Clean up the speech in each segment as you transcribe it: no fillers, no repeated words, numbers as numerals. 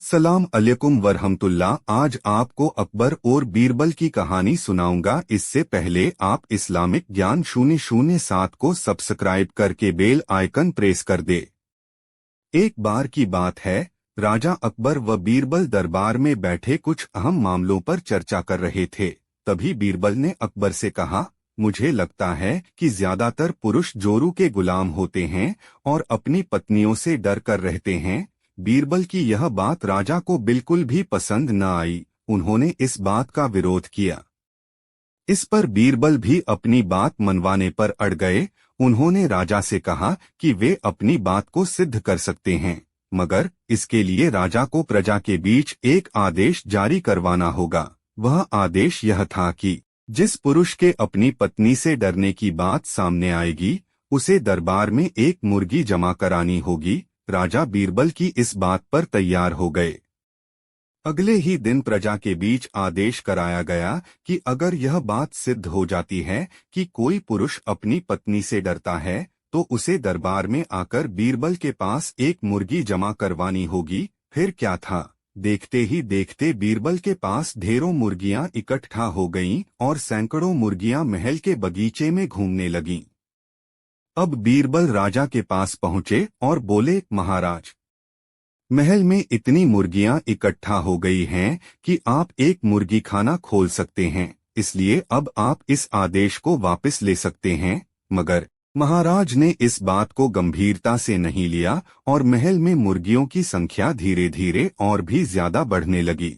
सलाम अलैकुम वरहमतुल्लाह। आज आपको अकबर और बीरबल की कहानी सुनाऊंगा। इससे पहले आप इस्लामिक ज्ञान 007 को सब्सक्राइब करके बेल आइकन प्रेस कर दे। एक बार की बात है, राजा अकबर व बीरबल दरबार में बैठे कुछ अहम मामलों पर चर्चा कर रहे थे। तभी बीरबल ने अकबर से कहा, मुझे लगता है कि ज्यादातर पुरुष जोरू के गुलाम होते हैं और अपनी पत्नियों से डर कर रहते हैं। बीरबल की यह बात राजा को बिल्कुल भी पसंद न आई। उन्होंने इस बात का विरोध किया। इस पर बीरबल भी अपनी बात मनवाने पर अड़ गए। उन्होंने राजा से कहा कि वे अपनी बात को सिद्ध कर सकते हैं, मगर इसके लिए राजा को प्रजा के बीच एक आदेश जारी करवाना होगा। वह आदेश यह था कि जिस पुरुष के अपनी पत्नी से डरने की बात सामने आएगी, उसे दरबार में एक मुर्गी जमा करानी होगी। राजा बीरबल की इस बात पर तैयार हो गए। अगले ही दिन प्रजा के बीच आदेश कराया गया कि अगर यह बात सिद्ध हो जाती है कि कोई पुरुष अपनी पत्नी से डरता है, तो उसे दरबार में आकर बीरबल के पास एक मुर्गी जमा करवानी होगी। फिर क्या था, देखते ही देखते बीरबल के पास ढेरों मुर्गियां इकट्ठा हो गईं और सैकड़ों मुर्गियां महल के बगीचे में घूमने लगीं। अब बीरबल राजा के पास पहुंचे और बोले, महाराज, महल में इतनी मुर्गियां इकट्ठा हो गई हैं कि आप एक मुर्गी खाना खोल सकते हैं, इसलिए अब आप इस आदेश को वापस ले सकते हैं। मगर महाराज ने इस बात को गंभीरता से नहीं लिया और महल में मुर्गियों की संख्या धीरे धीरे और भी ज्यादा बढ़ने लगी।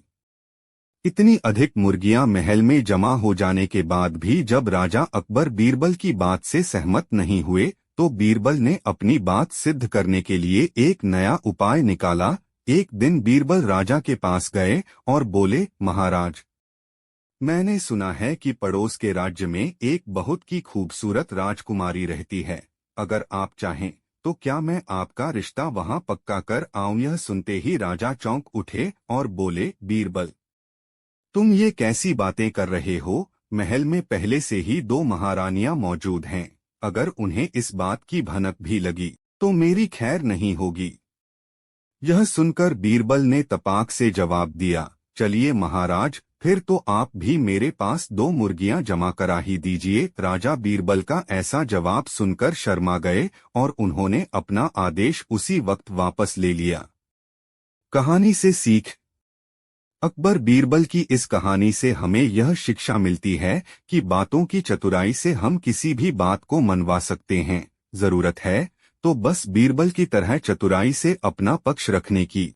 इतनी अधिक मुर्गियां महल में जमा हो जाने के बाद भी जब राजा अकबर बीरबल की बात से सहमत नहीं हुए, तो बीरबल ने अपनी बात सिद्ध करने के लिए एक नया उपाय निकाला। एक दिन बीरबल राजा के पास गए और बोले, महाराज, मैंने सुना है कि पड़ोस के राज्य में एक बहुत की खूबसूरत राजकुमारी रहती है। अगर आप चाहें तो क्या मैं आपका रिश्ता वहां पक्का कर आऊं? यह सुनते ही राजा चौंक उठे और बोले, बीरबल, तुम ये कैसी बातें कर रहे हो? महल में पहले से ही 2 महारानियां मौजूद हैं। अगर उन्हें इस बात की भनक भी लगी तो मेरी खैर नहीं होगी। यह सुनकर बीरबल ने तपाक से जवाब दिया, चलिए महाराज, फिर तो आप भी मेरे पास 2 मुर्गियां जमा करा ही दीजिए। राजा बीरबल का ऐसा जवाब सुनकर शर्मा गए और उन्होंने अपना आदेश उसी वक्त वापस ले लिया। कहानी से सीख। अकबर बीरबल की इस कहानी से हमें यह शिक्षा मिलती है कि बातों की चतुराई से हम किसी भी बात को मनवा सकते हैं। जरूरत है तो बस बीरबल की तरह चतुराई से अपना पक्ष रखने की।